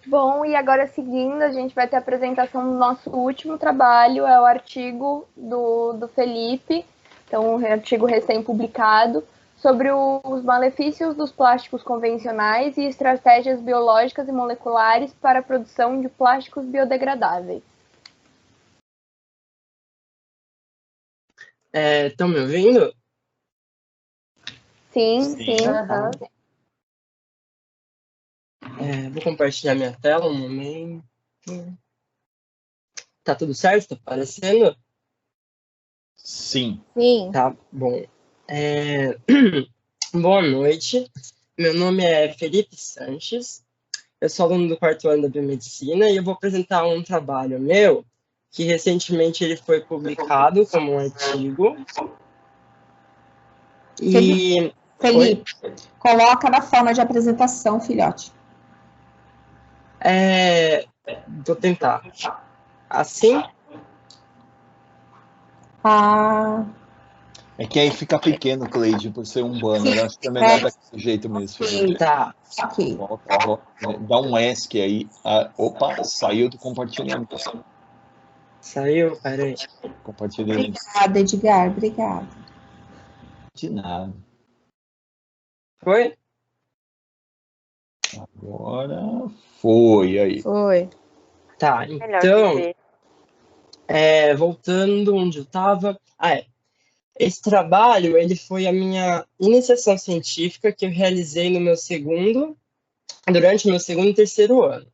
Bom, e agora seguindo, a gente vai ter a apresentação do nosso último trabalho, é o artigo do Felipe, então um artigo recém-publicado, sobre os malefícios dos plásticos convencionais e estratégias biológicas e moleculares para a produção de plásticos biodegradáveis. Estão me ouvindo? Sim, sim. Tá. Vou compartilhar minha tela um momento. Tá tudo certo? Tá aparecendo? Sim. Sim. Tá bom. Boa noite. Meu nome é Felipe Sanches. Eu sou aluno do quarto ano da Biomedicina e eu vou apresentar um trabalho meu que recentemente ele foi publicado como um artigo. Felipe, coloca na forma de apresentação, filhote. Vou tentar. Assim? É que aí fica pequeno, Cleide, por ser um banner. Acho que é melhor daquele jeito mesmo, Felipe. Tá. Dá um ESC aí. Opa, saiu do compartilhamento. Saiu? Peraí. Compartilhei. Obrigada, Edgar. Obrigada. De nada. Foi? Agora foi aí. Foi. Tá, então, voltando onde eu estava. Esse trabalho, ele foi a minha iniciação científica que eu realizei durante o meu segundo e terceiro ano.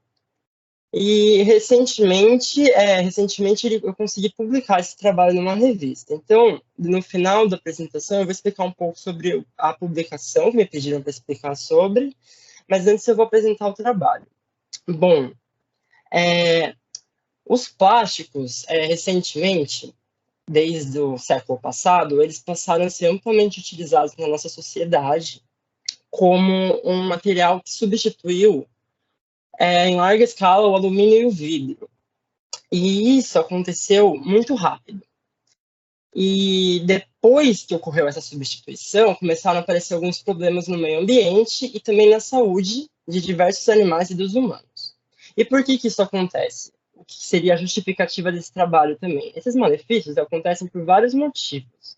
E recentemente eu consegui publicar esse trabalho numa revista. Então, no final da apresentação, eu vou explicar um pouco sobre a publicação que me pediram para explicar sobre, mas antes eu vou apresentar o trabalho. Bom, os plásticos, recentemente, desde o século passado, eles passaram a ser amplamente utilizados na nossa sociedade como um material que substituiu, em larga escala, o alumínio e o vidro. E isso aconteceu muito rápido. E depois que ocorreu essa substituição, começaram a aparecer alguns problemas no meio ambiente e também na saúde de diversos animais e dos humanos. E por que isso acontece? O que seria a justificativa desse trabalho também? Esses malefícios acontecem por vários motivos.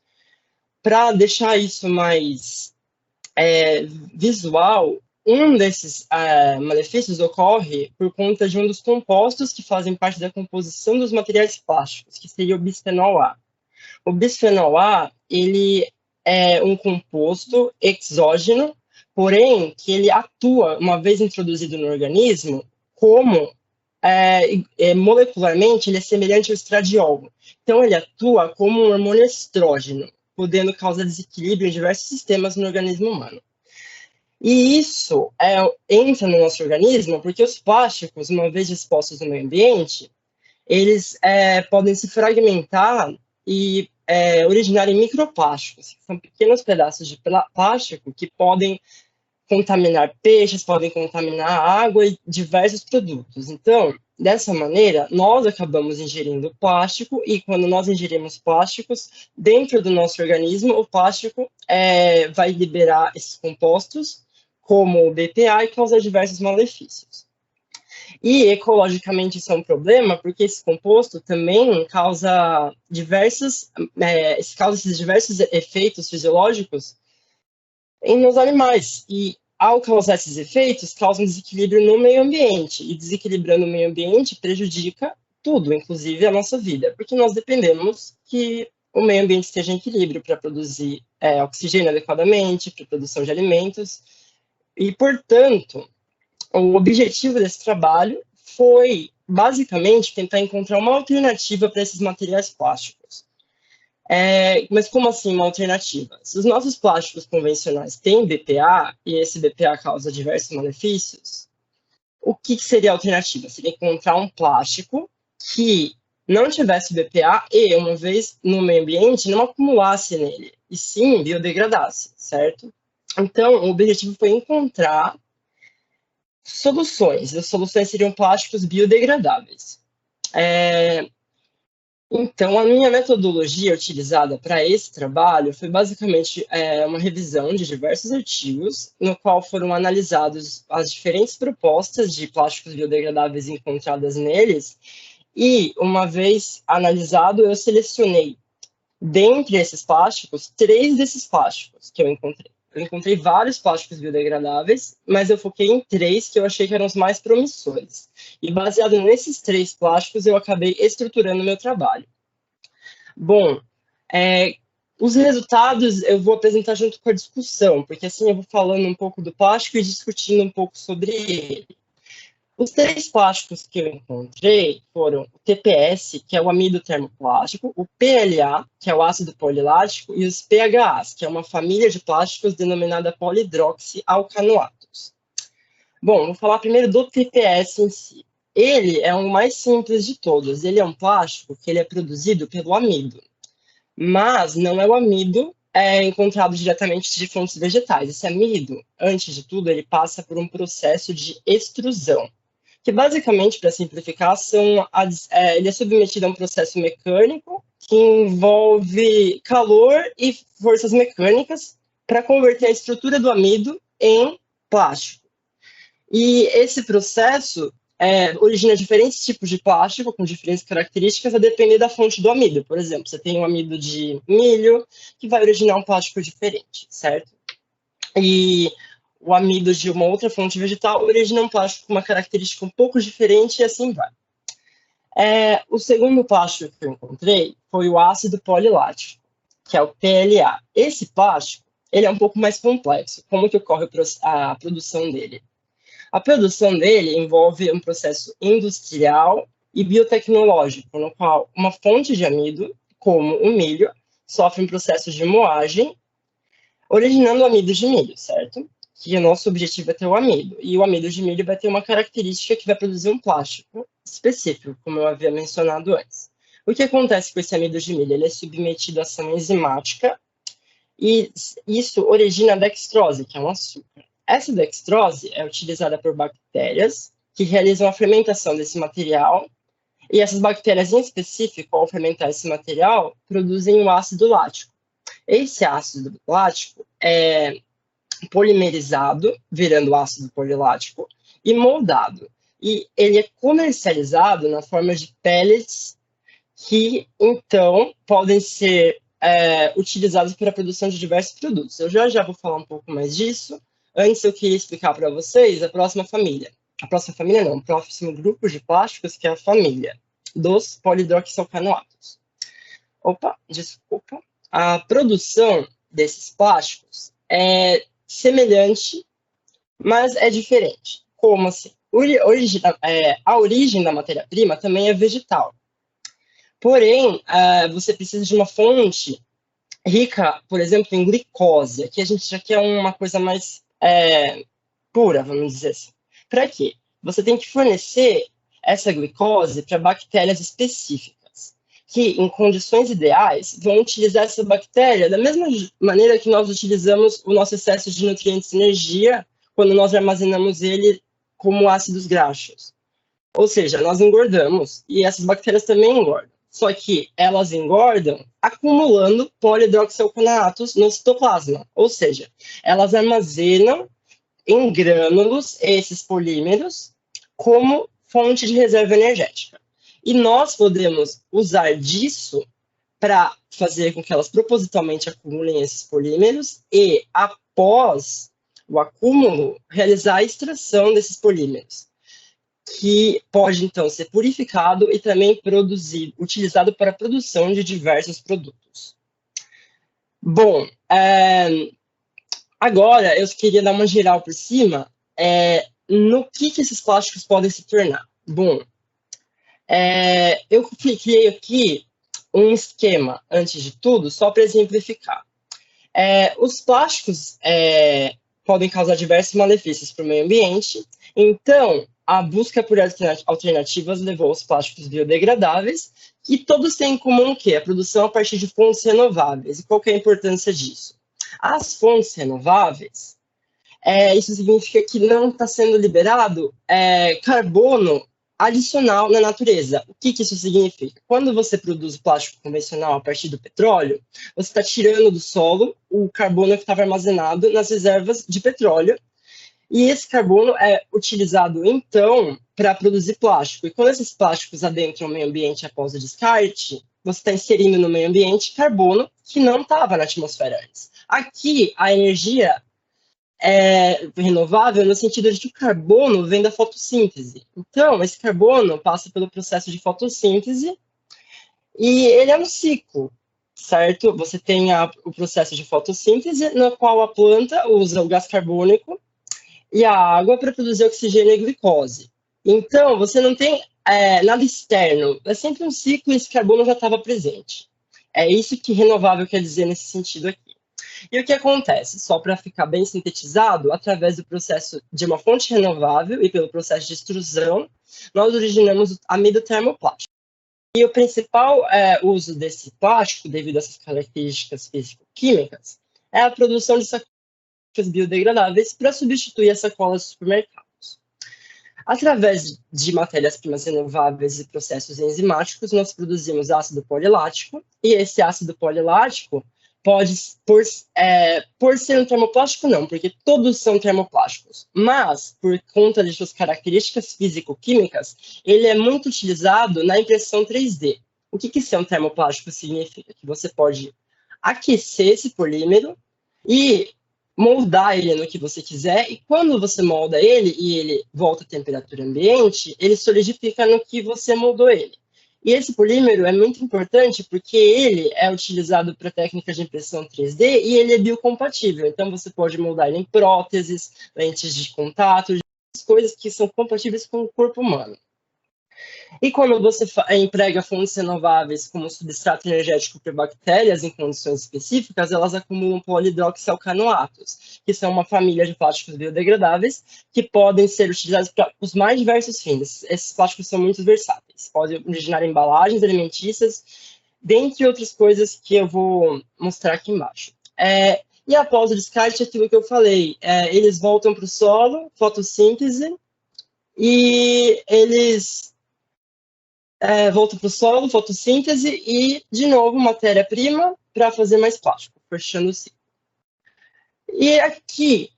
Para deixar isso mais visual, um desses malefícios ocorre por conta de um dos compostos que fazem parte da composição dos materiais plásticos, que seria o bisfenol A. O bisfenol A, ele é um composto exógeno, porém que ele atua, uma vez introduzido no organismo, como molecularmente ele é semelhante ao estradiol. Então ele atua como um hormônio estrógeno, podendo causar desequilíbrio em diversos sistemas no organismo humano. E isso entra no nosso organismo porque os plásticos, uma vez expostos no meio ambiente, eles podem se fragmentar e originar em microplásticos, que são pequenos pedaços de plástico que podem contaminar peixes, podem contaminar água e diversos produtos. Então, dessa maneira, nós acabamos ingerindo plástico e quando nós ingerimos plásticos, dentro do nosso organismo, o plástico vai liberar esses compostos, como o BPA, e causar diversos malefícios. E ecologicamente isso é um problema, porque esse composto também causa esses diversos efeitos fisiológicos nos animais. E ao causar esses efeitos, causa um desequilíbrio no meio ambiente. E desequilibrando o meio ambiente prejudica tudo, inclusive a nossa vida, porque nós dependemos que o meio ambiente esteja em equilíbrio para produzir oxigênio adequadamente, para a produção de alimentos. E, portanto, o objetivo desse trabalho foi, basicamente, tentar encontrar uma alternativa para esses materiais plásticos. Mas como assim uma alternativa? Se os nossos plásticos convencionais têm BPA, e esse BPA causa diversos malefícios, o que seria a alternativa? Seria encontrar um plástico que não tivesse BPA e, uma vez no meio ambiente, não acumulasse nele, e sim biodegradasse, certo? Então, o objetivo foi encontrar soluções. As soluções seriam plásticos biodegradáveis. Então, a minha metodologia utilizada para esse trabalho foi basicamente uma revisão de diversos artigos, no qual foram analisados as diferentes propostas de plásticos biodegradáveis encontradas neles, e, uma vez analisado, eu selecionei, dentre esses plásticos, 3 desses plásticos que eu encontrei. Eu encontrei vários plásticos biodegradáveis, mas eu foquei em 3 que eu achei que eram os mais promissores. E baseado nesses 3 plásticos, eu acabei estruturando o meu trabalho. Bom, os resultados eu vou apresentar junto com a discussão, porque assim eu vou falando um pouco do plástico e discutindo um pouco sobre ele. Os 3 plásticos que eu encontrei foram o TPS, que é o amido termoplástico, o PLA, que é o ácido polilático, e os PHAs, que é uma família de plásticos denominada polidroxialcanoatos. Bom, vou falar primeiro do TPS em si. Ele é o mais simples de todos. Ele é um plástico que ele é produzido pelo amido, mas não é o amido encontrado diretamente de fontes vegetais. Esse amido, antes de tudo, ele passa por um processo de extrusão, que basicamente, para simplificar, ele é submetido a um processo mecânico que envolve calor e forças mecânicas para converter a estrutura do amido em plástico. E esse processo origina diferentes tipos de plástico com diferentes características a depender da fonte do amido. Por exemplo, você tem um amido de milho que vai originar um plástico diferente, certo? E o amido de uma outra fonte vegetal origina um plástico com uma característica um pouco diferente e assim vai. O segundo plástico que eu encontrei foi o ácido polilático, que é o PLA. Esse plástico ele é um pouco mais complexo. Como que ocorre a produção dele? A produção dele envolve um processo industrial e biotecnológico, no qual uma fonte de amido, como o milho, sofre um processo de moagem, originando amido de milho, certo? Que o nosso objetivo é ter o amido. E o amido de milho vai ter uma característica que vai produzir um plástico específico, como eu havia mencionado antes. O que acontece com esse amido de milho? Ele é submetido à ação enzimática e isso origina a dextrose, que é um açúcar. Essa dextrose é utilizada por bactérias que realizam a fermentação desse material, e essas bactérias em específico, ao fermentar esse material, produzem o ácido lático. Esse ácido lático é polimerizado, virando ácido polilático, e moldado. E ele é comercializado na forma de pellets que, então, podem ser utilizados para a produção de diversos produtos. Eu já vou falar um pouco mais disso. Antes, eu queria explicar para vocês a próxima família. A próxima família não, o próximo grupo de plásticos, que é a família dos polidroxialcanoatos. Opa, desculpa. A produção desses plásticos é semelhante, mas é diferente. Como assim? A origem da matéria-prima também é vegetal. Porém, você precisa de uma fonte rica, por exemplo, em glicose. Aqui a gente já quer uma coisa mais pura, vamos dizer assim. Para quê? Você tem que fornecer essa glicose para bactérias específicas, que, em condições ideais, vão utilizar essa bactéria da mesma maneira que nós utilizamos o nosso excesso de nutrientes e energia quando nós armazenamos ele como ácidos graxos. Ou seja, nós engordamos e essas bactérias também engordam. Só que elas engordam acumulando polidroxialcanoatos no citoplasma. Ou seja, elas armazenam em grânulos esses polímeros como fonte de reserva energética. E nós podemos usar disso para fazer com que elas propositalmente acumulem esses polímeros e, após o acúmulo, realizar a extração desses polímeros, que pode, então, ser purificado e também utilizado para a produção de diversos produtos. Bom, agora eu queria dar uma geral por cima no que esses plásticos podem se tornar. Bom, eu criei aqui um esquema, antes de tudo, só para exemplificar. Os plásticos podem causar diversos malefícios para o meio ambiente, então a busca por alternativas levou aos plásticos biodegradáveis, que todos têm em comum o quê? A produção a partir de fontes renováveis. E qual que é a importância disso? As fontes renováveis, isso significa que não está sendo liberado carbono adicional na natureza. O que isso significa? Quando você produz plástico convencional a partir do petróleo, você está tirando do solo o carbono que estava armazenado nas reservas de petróleo, e esse carbono é utilizado, então, para produzir plástico. E quando esses plásticos adentram o meio ambiente após o descarte, você está inserindo no meio ambiente carbono que não estava na atmosfera antes. Aqui, a energia é renovável no sentido de que o carbono vem da fotossíntese. Então, esse carbono passa pelo processo de fotossíntese e ele é um ciclo, certo? Você tem o processo de fotossíntese, no qual a planta usa o gás carbônico e a água para produzir oxigênio e glicose. Então, você não tem nada externo, é sempre um ciclo e esse carbono já estava presente. É isso que renovável quer dizer nesse sentido aqui. E o que acontece? Só para ficar bem sintetizado, através do processo de uma fonte renovável e pelo processo de extrusão, nós originamos o amido termoplástico. E o principal uso desse plástico, devido a essas características físico-químicas, é a produção de sacolas biodegradáveis para substituir as sacolas dos supermercados. Através de matérias-primas renováveis e processos enzimáticos, nós produzimos ácido polilático, e esse ácido polilático pode, por ser um termoplástico, não, porque todos são termoplásticos, mas, por conta de suas características físico-químicas, ele é muito utilizado na impressão 3D. O que ser um termoplástico significa? Que você pode aquecer esse polímero e moldar ele no que você quiser, e quando você molda ele e ele volta à temperatura ambiente, ele solidifica no que você moldou ele. E esse polímero é muito importante porque ele é utilizado para técnicas de impressão 3D e ele é biocompatível. Então, você pode moldar ele em próteses, lentes de contato, coisas que são compatíveis com o corpo humano. E quando você emprega fontes renováveis como substrato energético para bactérias em condições específicas, elas acumulam polidroxalcanoatos, que são uma família de plásticos biodegradáveis que podem ser utilizados para os mais diversos fins. Esses plásticos são muito versáteis, podem originar embalagens alimentícias, dentre outras coisas que eu vou mostrar aqui embaixo. E após o descarte, aquilo que eu falei, eles voltam para o solo, fotossíntese, e eles volta para o solo, fotossíntese e, de novo, matéria-prima para fazer mais plástico, fechando o ciclo. E aqui,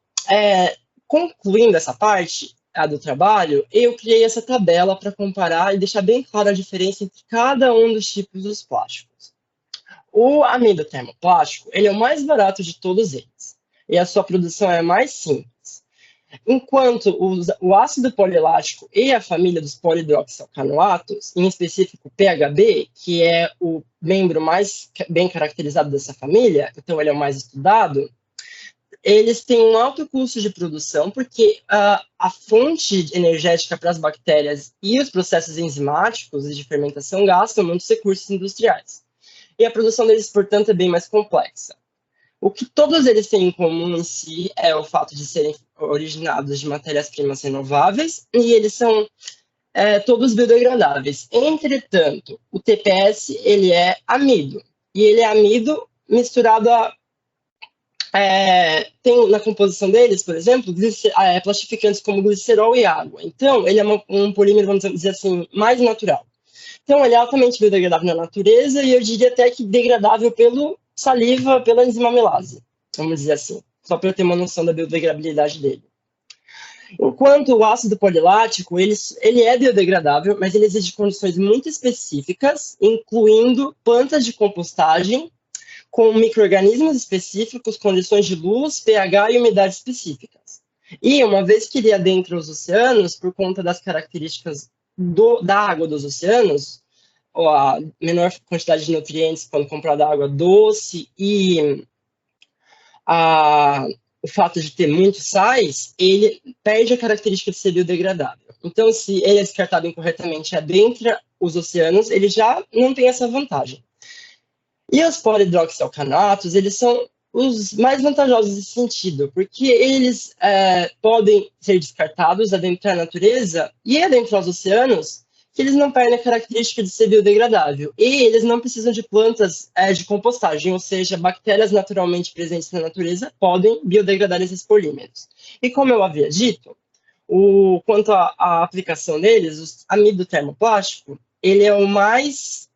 concluindo essa parte do trabalho, eu criei essa tabela para comparar e deixar bem clara a diferença entre cada um dos tipos dos plásticos. O amido termoplástico, ele é o mais barato de todos eles, e a sua produção é mais simples. Enquanto o ácido polilático e a família dos polidroxalcanoatos, em específico o PHB, que é o membro mais bem caracterizado dessa família, então ele é o mais estudado, eles têm um alto custo de produção, porque a fonte energética para as bactérias e os processos enzimáticos e de fermentação gastam muitos recursos industriais. E a produção deles, portanto, é bem mais complexa. O que todos eles têm em comum em si é o fato de serem originados de matérias-primas renováveis e eles são todos biodegradáveis. Entretanto, o TPS ele é amido e ele é amido misturado a tem na composição deles, por exemplo, plastificantes como glicerol e água. Então, ele é um polímero, vamos dizer assim, mais natural. Então, ele é altamente biodegradável na natureza e eu diria até que degradável pelo saliva, pela enzima amelase, vamos dizer assim, só para eu ter uma noção da biodegradabilidade dele. Enquanto o ácido polilático, ele é biodegradável, mas ele exige condições muito específicas, incluindo plantas de compostagem, com micro-organismos específicos, condições de luz, pH e umidade específicas. E, uma vez que ele adentra os oceanos, por conta das características da água dos oceanos, a menor quantidade de nutrientes quando comprada água doce e o fato de ter muitos sais, ele perde a característica de ser biodegradável. Então, se ele é descartado incorretamente adentra os oceanos, ele já não tem essa vantagem. E os polidroxalcanoatos, eles são os mais vantajosos nesse sentido, porque eles podem ser descartados, adentrar a natureza e adentrar os oceanos, que eles não perdem a característica de ser biodegradável. E eles não precisam de plantas de compostagem, ou seja, bactérias naturalmente presentes na natureza podem biodegradar esses polímeros. E como eu havia dito, Quanto à aplicação deles, o amido termoplástico, ele é o mais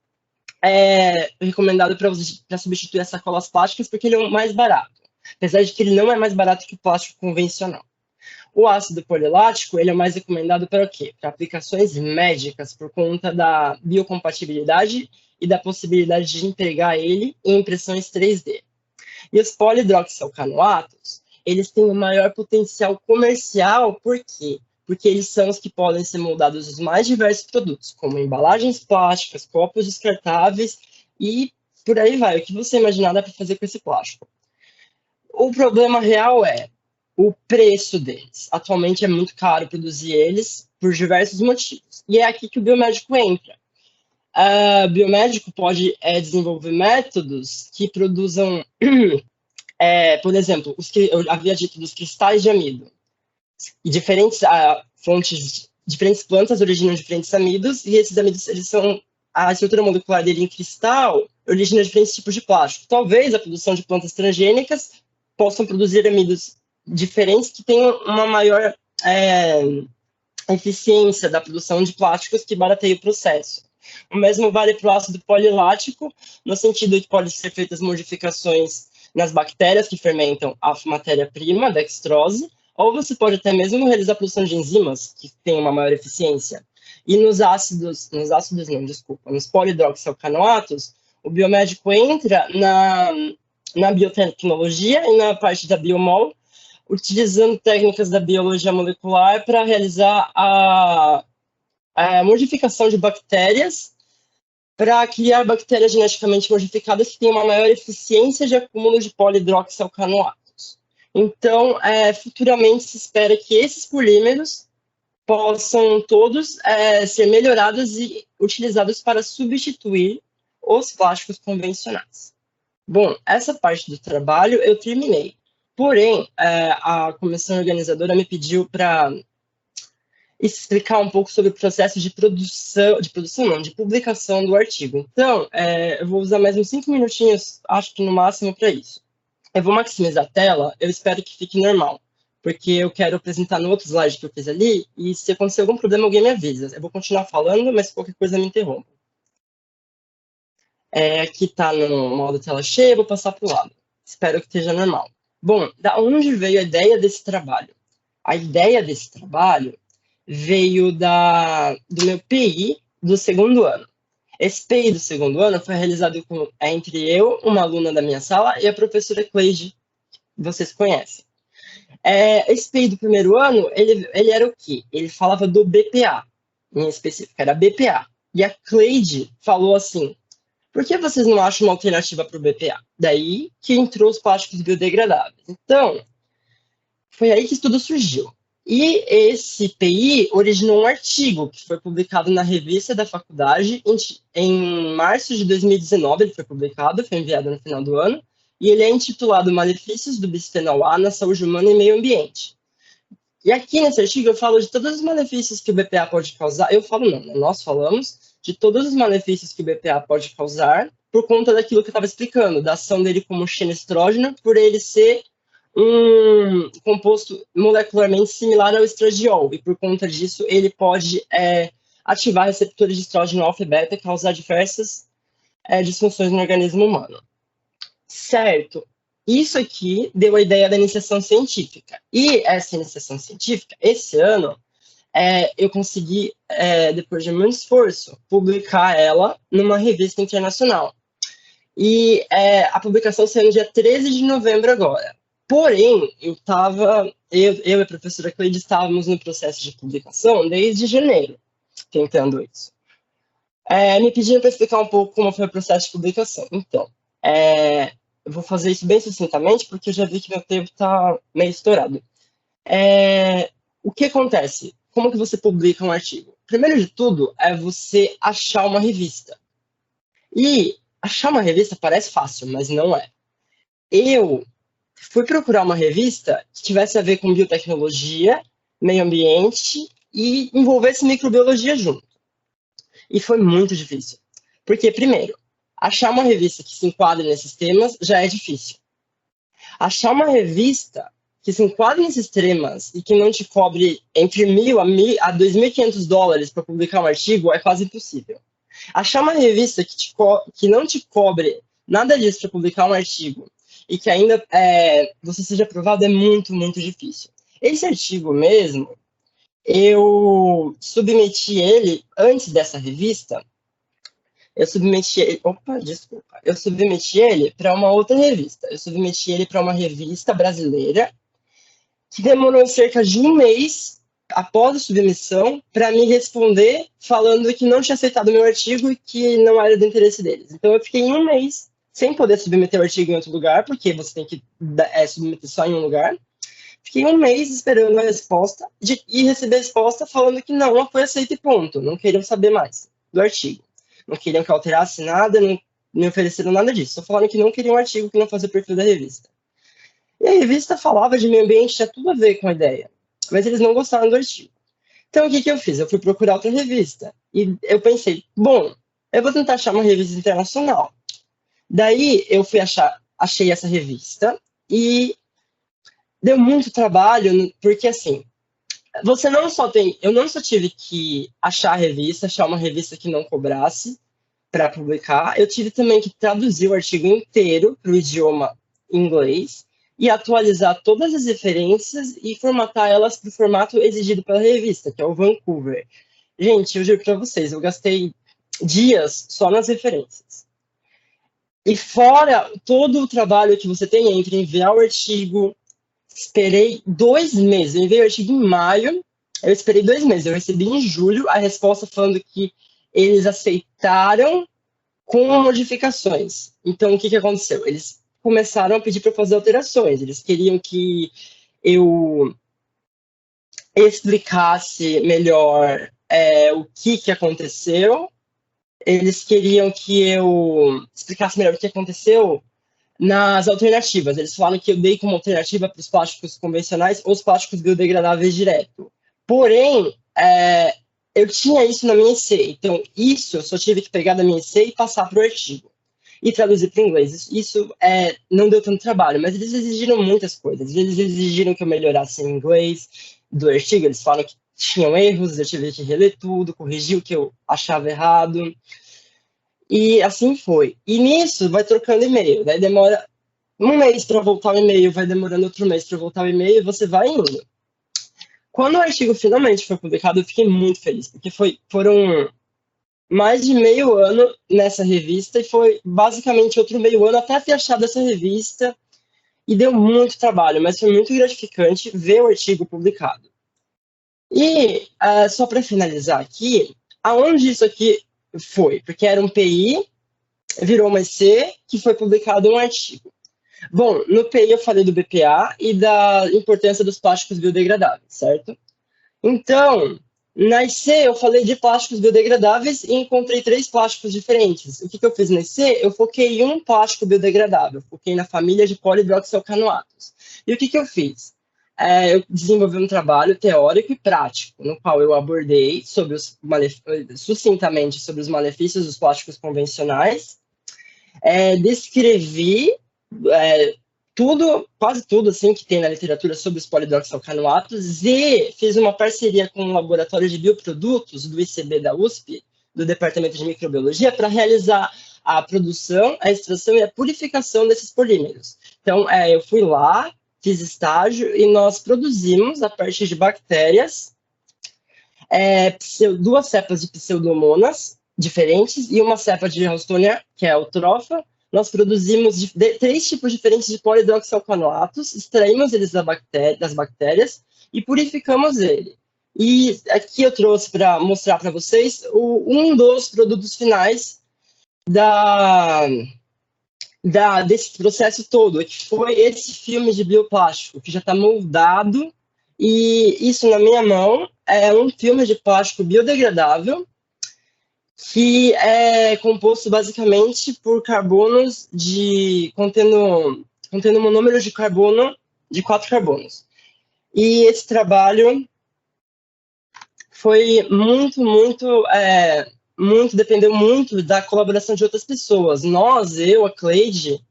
recomendado para substituir as sacolas plásticas, porque ele é o mais barato, apesar de que ele não é mais barato que o plástico convencional. O ácido polilático, ele é mais recomendado para o quê? Para aplicações médicas, por conta da biocompatibilidade e da possibilidade de entregar ele em impressões 3D. E os polihidroxalcanoatos, eles têm o maior potencial comercial, por quê? Porque eles são os que podem ser moldados os mais diversos produtos, como embalagens plásticas, copos descartáveis e por aí vai. O que você imaginar dá para fazer com esse plástico. O problema real é o preço deles. Atualmente é muito caro produzir eles por diversos motivos. E é aqui que o biomédico entra. O biomédico pode desenvolver métodos que produzam, por exemplo, eu havia dito dos cristais de amido. E diferentes diferentes plantas originam diferentes amidos, e esses amidos, a estrutura molecular dele em cristal origina diferentes tipos de plástico. Talvez a produção de plantas transgênicas possam produzir amidos diferentes que tenham uma maior eficiência da produção de plásticos que barateia o processo. O mesmo vale para o ácido polilático, no sentido de que podem ser feitas modificações nas bactérias que fermentam a matéria-prima, dextrose, ou você pode até mesmo realizar a produção de enzimas que têm uma maior eficiência. E nos polihidroxalcanoatos, o biomédico entra na biotecnologia e na parte da biomol, utilizando técnicas da biologia molecular para realizar a modificação de bactérias para criar bactérias geneticamente modificadas que têm uma maior eficiência de acúmulo de polihidroxalcanoatos. Então, futuramente se espera que esses polímeros possam todos ser melhorados e utilizados para substituir os plásticos convencionais. Bom, essa parte do trabalho eu terminei. Porém, a comissão organizadora me pediu para explicar um pouco sobre o processo de publicação do artigo. Então, eu vou usar mais uns 5 minutinhos, acho que no máximo, para isso. Eu vou maximizar a tela, eu espero que fique normal, porque eu quero apresentar no outro slide que eu fiz ali, e se acontecer algum problema, alguém me avisa. Eu vou continuar falando, mas qualquer coisa me interrompa. Aqui está no modo tela cheia, vou passar para o lado. Espero que esteja normal. Bom, da onde veio a ideia desse trabalho? A ideia desse trabalho veio do meu PI do segundo ano. Esse PI do segundo ano foi realizado entre eu, uma aluna da minha sala, e a professora Cleide, que vocês conhecem. Esse PI do primeiro ano, ele era o quê? Ele falava do BPA, em específico, era BPA. E a Cleide falou assim, por que vocês não acham uma alternativa para o BPA? Daí que entrou os plásticos biodegradáveis. Então, foi aí que isso tudo surgiu. E esse PI originou um artigo que foi publicado na revista da faculdade em março de 2019, ele foi publicado, foi enviado no final do ano, e ele é intitulado Malefícios do Bisfenol A na Saúde Humana e Meio Ambiente. E aqui nesse artigo eu falo de todos os malefícios que o BPA pode causar, nós falamos de todos os malefícios que o BPA pode causar por conta daquilo que eu estava explicando, da ação dele como xenestrógeno, por ele ser um composto molecularmente similar ao estradiol, e por conta disso ele pode ativar receptores de estrógeno alfa e beta e causar diversas disfunções no organismo humano. Certo, isso aqui deu a ideia da iniciação científica, e essa iniciação científica, esse ano, eu consegui, depois de muito esforço, publicar ela numa revista internacional. E a publicação saiu no dia 13 de novembro agora. Porém, eu e a professora Cleide estávamos no processo de publicação desde janeiro, tentando isso. Me pediram para explicar um pouco como foi o processo de publicação. Então, eu vou fazer isso bem sucintamente, porque eu já vi que meu tempo está meio estourado. O que acontece? Como que você publica um artigo? Primeiro de tudo, é você achar uma revista. E achar uma revista parece fácil, mas não é. Eu fui procurar uma revista que tivesse a ver com biotecnologia, meio ambiente e envolvesse microbiologia junto. E foi muito difícil. Porque, primeiro, achar uma revista que se enquadre nesses temas já é difícil. Achar uma revista que se enquadre nesses temas e que não te cobre entre $1.000 a $2.500 para publicar um artigo é quase impossível. Achar uma revista que não te cobre nada disso para publicar um artigo e que ainda você seja aprovado é muito, muito difícil. Esse artigo mesmo, eu submeti ele antes dessa revista. Eu submeti ele para uma outra revista. Eu submeti ele para uma revista brasileira que demorou cerca de um mês após a submissão para me responder falando que não tinha aceitado o meu artigo e que não era do interesse deles. Então eu fiquei um mês sem poder submeter o artigo em outro lugar, porque você tem que submeter só em um lugar. Fiquei um mês esperando a resposta e recebi a resposta falando que não foi aceito e ponto. Não queriam saber mais do artigo. Não queriam que eu alterasse nada, não me ofereceram nada disso. Só falaram que não queriam um artigo que não fazia perfil da revista. E a revista falava de meio ambiente, tinha tudo a ver com a ideia. Mas eles não gostaram do artigo. Então o que eu fiz? Eu fui procurar outra revista. E eu pensei, bom, eu vou tentar achar uma revista internacional. Daí eu achei essa revista e deu muito trabalho, porque assim, eu não só tive que achar uma revista que não cobrasse para publicar, eu tive também que traduzir o artigo inteiro para o idioma inglês e atualizar todas as referências e formatar elas para o formato exigido pela revista, que é o Vancouver. Gente, eu juro para vocês, eu gastei dias só nas referências. E fora todo o trabalho que você tem entre enviar o artigo, esperei 2 meses. Eu enviei o artigo em maio, eu esperei 2 meses. Eu recebi em julho a resposta falando que eles aceitaram com modificações. Então, o que aconteceu? Eles começaram a pedir para fazer alterações. Eles queriam que eu explicasse melhor o que aconteceu. Eles queriam que eu explicasse melhor o que aconteceu nas alternativas. Eles falaram que eu dei como alternativa para os plásticos convencionais ou os plásticos biodegradáveis direto. Porém, eu tinha isso na minha EC. Então, isso eu só tive que pegar da minha EC e passar para o artigo. E traduzir para o inglês. Isso não deu tanto trabalho, mas eles exigiram muitas coisas. Eles exigiram que eu melhorasse o inglês do artigo. Eles falaram que tinham erros, eu tive que reler tudo, corrigir o que eu achava errado. E assim foi. E nisso vai trocando e-mail. Daí demora um mês para voltar o e-mail, vai demorando outro mês para voltar o e-mail e você vai indo. Quando o artigo finalmente foi publicado, eu fiquei muito feliz, porque foram mais de meio ano nessa revista e foi basicamente outro meio ano até ter achado essa revista e deu muito trabalho, mas foi muito gratificante ver o artigo publicado. E só para finalizar aqui, aonde isso aqui foi? Porque era um PI, virou uma EC, que foi publicado um artigo. Bom, no PI eu falei do BPA e da importância dos plásticos biodegradáveis, certo? Então, na EC eu falei de plásticos biodegradáveis e encontrei 3 plásticos diferentes. O que eu fiz na EC? Eu foquei em um plástico biodegradável, foquei na família de polihidroxilcanoatos. E o que eu fiz? Eu desenvolvi um trabalho teórico e prático, no qual eu abordei sucintamente sobre os malefícios dos plásticos convencionais, descrevi quase tudo assim, que tem na literatura sobre os polihidroxilcanoatos e fiz uma parceria com o Laboratório de Bioprodutos do ICB da USP, do Departamento de Microbiologia, para realizar a produção, a extração e a purificação desses polímeros. Então, eu fui lá, fiz estágio e nós produzimos, a partir de bactérias, 2 cepas de pseudomonas diferentes e uma cepa de Ralstonia, que é eutrófa. Nós produzimos 3 tipos diferentes de polihidroxilcanoatos, extraímos eles das bactérias e purificamos ele. E aqui eu trouxe para mostrar para vocês um dos produtos finais desse processo todo, que foi esse filme de bioplástico, que já está moldado, e isso na minha mão é um filme de plástico biodegradável, que é composto basicamente por carbonos contendo monômeros de carbono de 4 carbonos. E esse trabalho foi dependeu muito da colaboração de outras pessoas. Eu, a Cleide,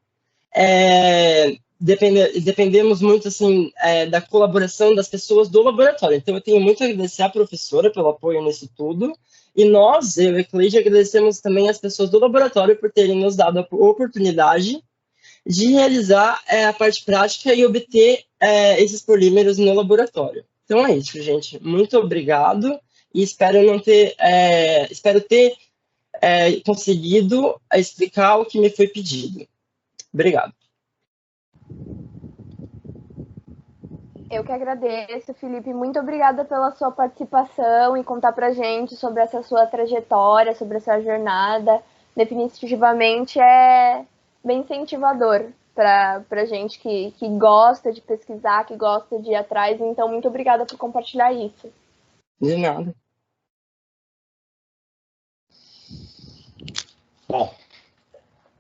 dependemos muito, assim, da colaboração das pessoas do laboratório. Então, eu tenho muito a agradecer à professora pelo apoio nisso tudo, e nós, eu e a Cleide, agradecemos também as pessoas do laboratório por terem nos dado a oportunidade de realizar a parte prática e obter esses polímeros no laboratório. Então é isso, gente. Muito obrigado e espero ter conseguido explicar o que me foi pedido. Obrigado. Eu que agradeço, Felipe. Muito obrigada pela sua participação e contar pra gente sobre essa sua trajetória, sobre essa jornada. Definitivamente é bem incentivador para gente que gosta de pesquisar, que gosta de ir atrás. Então, muito obrigada por compartilhar isso. De nada. Bom,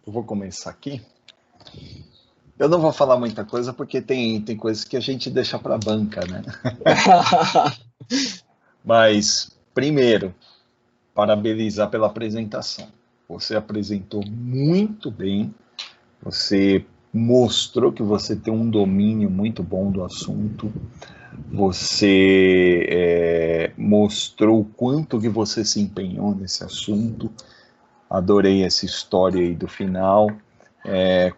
eu vou começar aqui. Eu não vou falar muita coisa, porque tem coisas que a gente deixa para a banca, né? Mas, primeiro, parabenizar pela apresentação. Você apresentou muito bem, você mostrou que você tem um domínio muito bom do assunto, você mostrou o quanto que você se empenhou nesse assunto. Adorei essa história aí do final.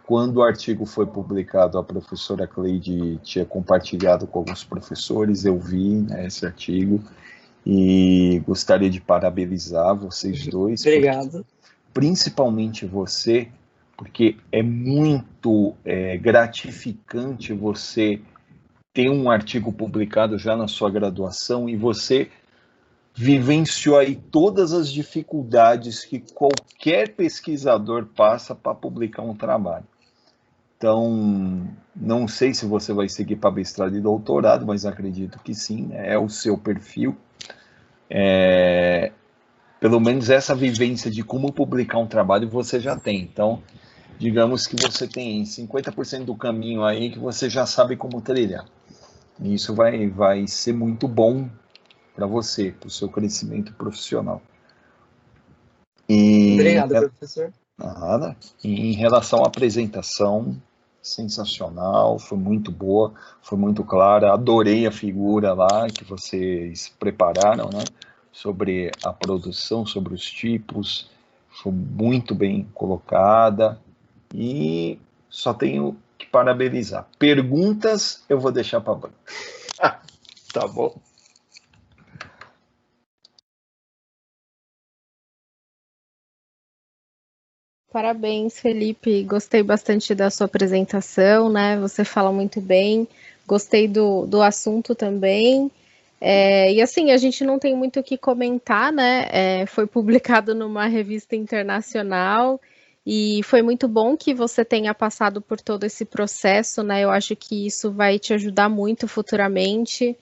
Quando o artigo foi publicado, a professora Cleide tinha compartilhado com alguns professores, eu vi, né, esse artigo, e gostaria de parabenizar vocês dois. Obrigado. Principalmente você, porque é muito gratificante você ter um artigo publicado já na sua graduação e você vivenciou aí todas as dificuldades que qualquer pesquisador passa para publicar um trabalho. Então, não sei se você vai seguir para mestrado e doutorado, mas acredito que sim, né? É o seu perfil. Pelo menos essa vivência de como publicar um trabalho você já tem. Então, digamos que você tem 50% do caminho aí que você já sabe como trilhar. E isso vai ser muito bom para você, para o seu crescimento profissional. Obrigado, professor. Nada. Em relação à apresentação, sensacional, foi muito boa, foi muito clara, adorei a figura lá que vocês prepararam, né, sobre a produção, sobre os tipos, foi muito bem colocada e só tenho que parabenizar. Perguntas eu vou deixar para a banca. Tá bom? Parabéns, Felipe. Gostei bastante da sua apresentação, né? Você fala muito bem. Gostei do assunto também. E assim, a gente não tem muito o que comentar, né? Foi publicado numa revista internacional e foi muito bom que você tenha passado por todo esse processo, né? Eu acho que isso vai te ajudar muito futuramente.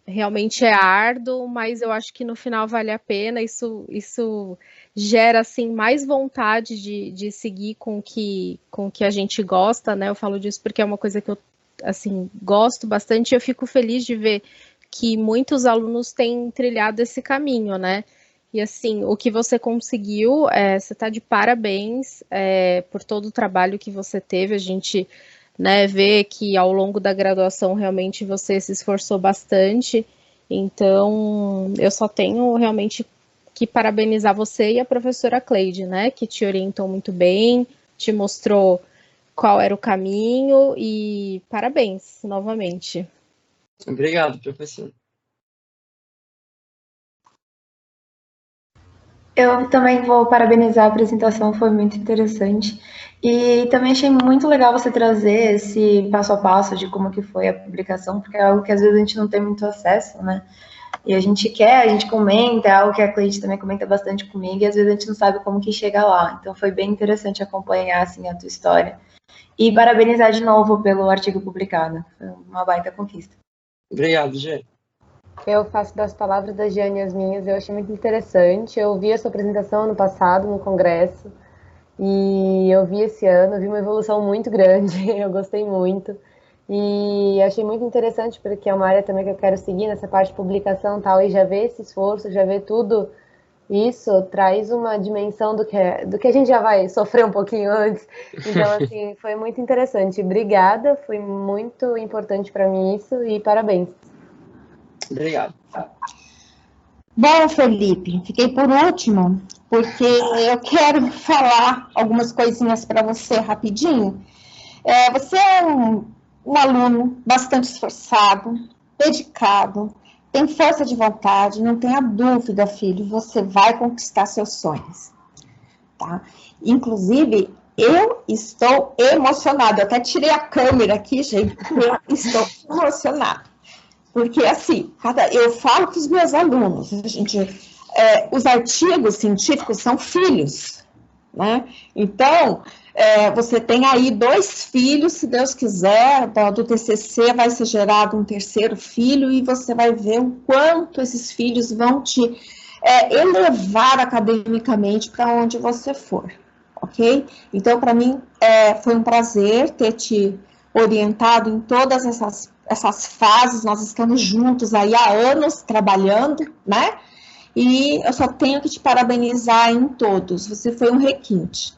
Realmente é árduo, mas eu acho que no final vale a pena. Isso gera assim mais vontade de seguir com o que a gente gosta, né? Eu falo disso porque é uma coisa que eu assim gosto bastante. E eu fico feliz de ver que muitos alunos têm trilhado esse caminho, né? E assim, o que você conseguiu, você está de parabéns por todo o trabalho que você teve. A gente, né, vê que ao longo da graduação realmente você se esforçou bastante. Então, eu só tenho realmente que parabenizar você e a professora Cleide, né, que te orientou muito bem, te mostrou qual era o caminho e parabéns novamente. Obrigado, professor. Eu também vou parabenizar a apresentação, foi muito interessante. E também achei muito legal você trazer esse passo a passo de como que foi a publicação, porque é algo que às vezes a gente não tem muito acesso, né? E a gente comenta, é algo que a Cleide também comenta bastante comigo, e às vezes a gente não sabe como que chega lá. Então foi bem interessante acompanhar, assim, a tua história. E parabenizar de novo pelo artigo publicado. Foi uma baita conquista. Obrigado, Gê. Eu faço das palavras da Giane as minhas, eu achei muito interessante. Eu vi a sua apresentação ano passado no congresso e eu vi esse ano, vi uma evolução muito grande, eu gostei muito. E achei muito interessante porque é uma área também que eu quero seguir nessa parte de publicação e tal, e já ver esse esforço, já ver tudo isso traz uma dimensão do que a gente já vai sofrer um pouquinho antes. Então, assim, foi muito interessante. Obrigada, foi muito importante para mim isso e parabéns. Obrigado. Bom, Felipe, fiquei por último, porque eu quero falar algumas coisinhas para você rapidinho. Você é um aluno bastante esforçado, dedicado, tem força de vontade, não tenha dúvida, filho, você vai conquistar seus sonhos, tá? Inclusive, eu estou emocionada, eu até tirei a câmera aqui, gente, porque eu estou emocionada. Porque, assim, eu falo para os meus alunos, os artigos científicos são filhos, né? Então, você tem aí 2 filhos, se Deus quiser, do TCC vai ser gerado um 3º filho, e você vai ver o quanto esses filhos vão te elevar academicamente para onde você for, ok? Então, para mim, foi um prazer ter te orientado em todas essas fases. Nós estamos juntos aí há anos trabalhando, né? E eu só tenho que te parabenizar em todos. Você foi um requinte,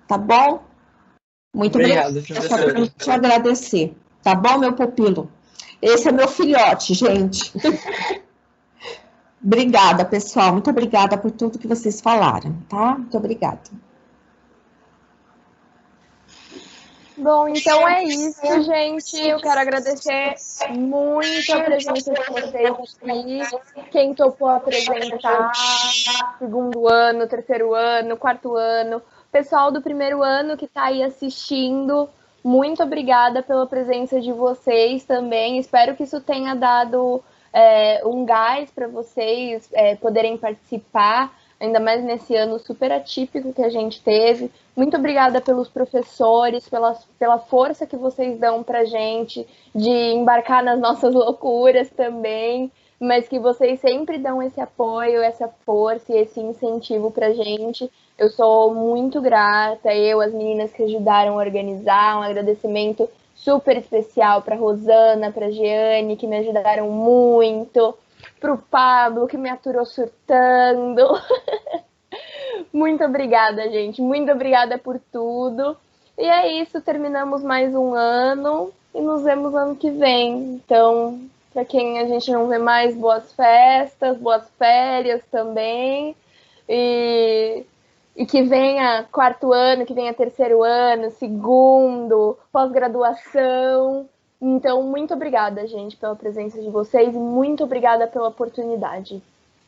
tá bom? Muito obrigado. Eu só tenho que te agradecer, tá bom, meu pupilo? Esse é meu filhote, gente. Obrigada, pessoal. Muito obrigada por tudo que vocês falaram, tá? Muito obrigada. Bom, então é isso, gente. Eu quero agradecer muito a presença de vocês aqui. Quem topou apresentar, 2º ano, 3º ano, 4º ano, pessoal do 1º ano que está aí assistindo, muito obrigada pela presença de vocês também. Espero que isso tenha dado um gás para vocês poderem participar, ainda mais nesse ano super atípico que a gente teve. Muito obrigada pelos professores, pela força que vocês dão para a gente, de embarcar nas nossas loucuras também, mas que vocês sempre dão esse apoio, essa força e esse incentivo para a gente. Eu sou muito grata, as meninas que ajudaram a organizar, um agradecimento super especial para a Rosana, para a Jeane, que me ajudaram muito, para o Pablo, que me aturou surtando. Muito obrigada, gente. Muito obrigada por tudo. E é isso, terminamos mais um ano e nos vemos ano que vem. Então, para quem a gente não vê mais, boas festas, boas férias também. E que venha 4º ano, que venha 3º ano, 2º, pós-graduação. Então, muito obrigada, gente, pela presença de vocês e muito obrigada pela oportunidade.